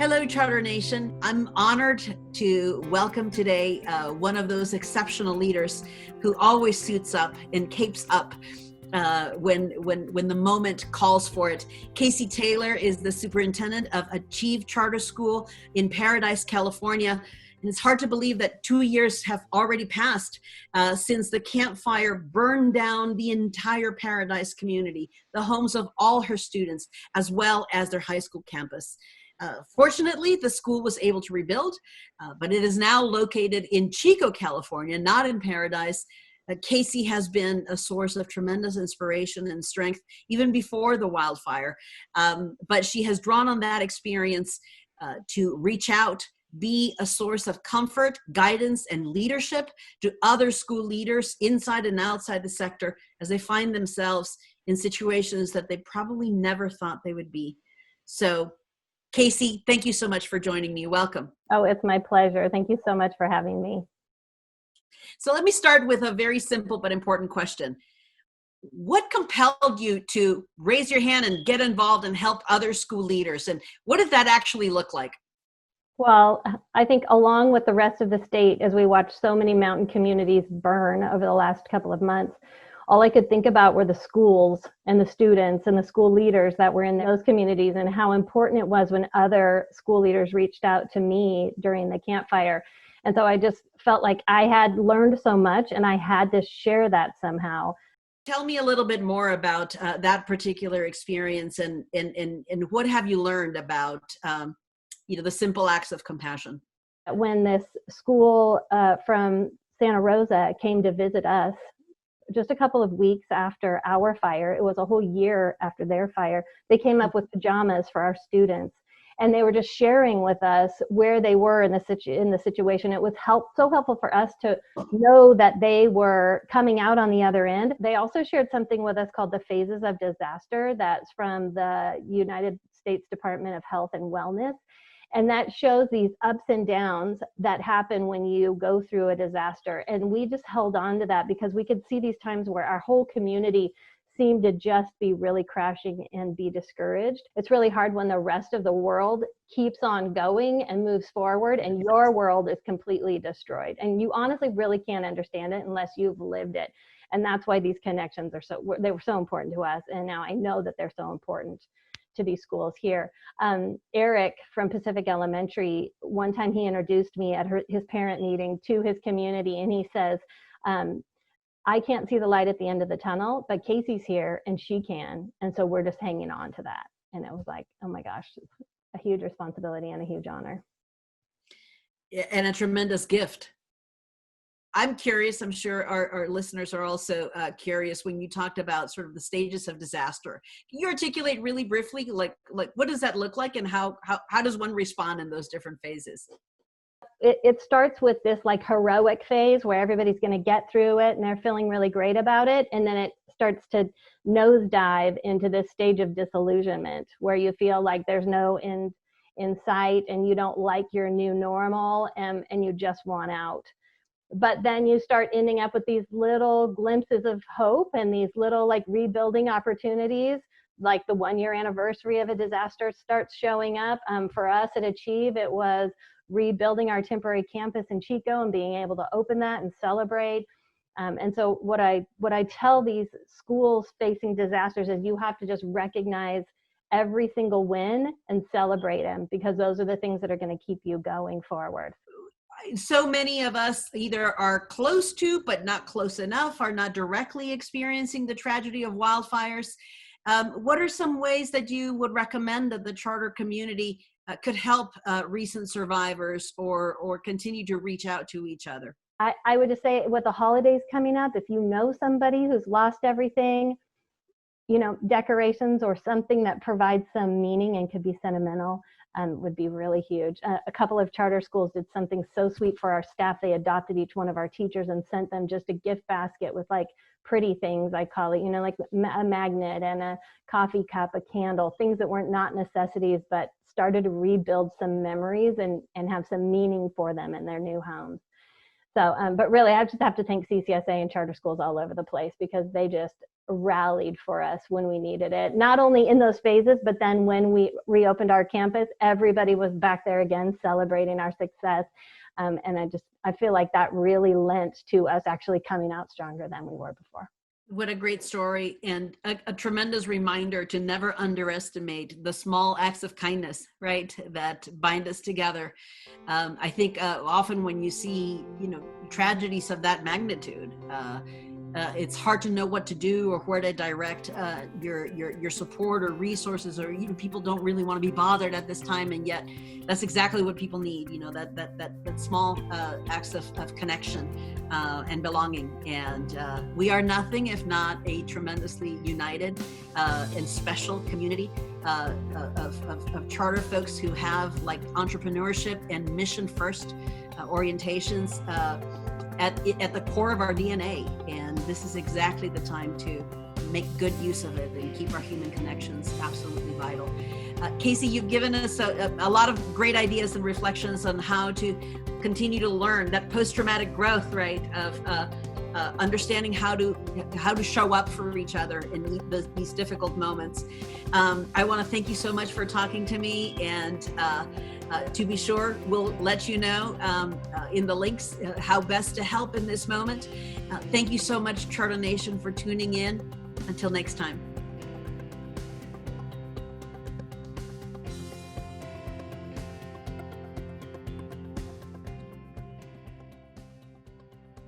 Hello, Charter Nation. I'm honored to welcome today one of those exceptional leaders who always suits up and capes up when the moment calls for it. Casey Taylor is the superintendent of Achieve Charter School in Paradise, California. And it's hard to believe that 2 years have already passed since the campfire burned down the entire Paradise community, the homes of all her students, as well as their high school campus. Fortunately, the school was able to rebuild, but it is now located in Chico, California, not in Paradise. Casey has been a source of tremendous inspiration and strength even before the wildfire, but she has drawn on that experience to reach out, be a source of comfort, guidance, and leadership to other school leaders inside and outside the sector as they find themselves in situations that they probably never thought they would be. So, Casey, thank you so much for joining me. Welcome. Oh, it's my pleasure. Thank you so much for having me. So let me start with a very simple but important question. What compelled you to raise your hand and get involved and help other school leaders? And what did that actually look like? Well, I think along with the rest of the state, as we watched so many mountain communities burn over the last couple of months, all I could think about were the schools and the students and the school leaders that were in those communities and how important it was when other school leaders reached out to me during the campfire. And so I just felt like I had learned so much and I had to share that somehow. Tell me a little bit more about that particular experience and what have you learned about the simple acts of compassion? When this school from Santa Rosa came to visit us, just a couple of weeks after our fire, it was a whole year after their fire, they came up with pajamas for our students. And they were just sharing with us where they were in the situation. It was so helpful for us to know that they were coming out on the other end. They also shared something with us called the Phases of Disaster. That's from the United States Department of Health and Wellness. And that shows these ups and downs that happen when you go through a disaster. And we just held on to that because we could see these times where our whole community seemed to just be really crashing and be discouraged. It's really hard when the rest of the world keeps on going and moves forward and your world is completely destroyed. And you honestly really can't understand it unless you've lived it. And that's why these connections they were so important to us. And now I know that they're so important to these schools here. Eric from Pacific Elementary, one time he introduced me at his parent meeting to his community, and he says, I can't see the light at the end of the tunnel, but Casey's here and she can. And so we're just hanging on to that. And it was like, oh my gosh, a huge responsibility and a huge honor. And a tremendous gift. I'm curious, I'm sure our listeners are also curious when you talked about sort of the stages of disaster. Can you articulate really briefly, like what does that look like and how does one respond in those different phases? It starts with this like heroic phase where everybody's going to get through it and they're feeling really great about it. And then it starts to nosedive into this stage of disillusionment where you feel like there's no end in sight and you don't like your new normal and you just want out. But then you start ending up with these little glimpses of hope and these little like rebuilding opportunities, like the 1-year anniversary of a disaster starts showing up. For us at Achieve, it was rebuilding our temporary campus in Chico and being able to open that and celebrate. And so what I tell these schools facing disasters is you have to just recognize every single win and celebrate them because those are the things that are going to keep you going forward. So many of us either are close to, but not close enough, are not directly experiencing the tragedy of wildfires. What are some ways that you would recommend that the charter community could help recent survivors or continue to reach out to each other? I would just say with the holidays coming up, if you know somebody who's lost everything, decorations or something that provides some meaning and could be sentimental would be really huge. A couple of charter schools did something so sweet for our staff. They adopted each one of our teachers and sent them just a gift basket with like pretty things, I call it, like a magnet and a coffee cup, a candle, things that weren't not necessities, but started to rebuild some memories and have some meaning for them in their new homes. So, but really, I just have to thank CCSA and charter schools all over the place because they just rallied for us when we needed it. Not only in those phases, but then when we reopened our campus, everybody was back there again celebrating our success. And I feel like that really lent to us actually coming out stronger than we were before. What a great story, and a tremendous reminder to never underestimate the small acts of kindness, right, that bind us together. I think often when you see, tragedies of that magnitude, it's hard to know what to do or where to direct your support or resources, or people don't really want to be bothered at this time, and yet that's exactly what people need. That small acts of connection and belonging. And we are nothing if not a tremendously united and special community of charter folks who have like entrepreneurship and mission first orientations at the core of our DNA. And this is exactly the time to make good use of it and keep our human connections absolutely vital. Casey, you've given us a lot of great ideas and reflections on how to continue to learn that post-traumatic growth, right, of understanding how to show up for each other in these difficult moments. I want to thank you so much for talking to me, and to be sure, we'll let you know in the links how best to help in this moment. Thank you so much, Charter Nation, for tuning in. Until next time.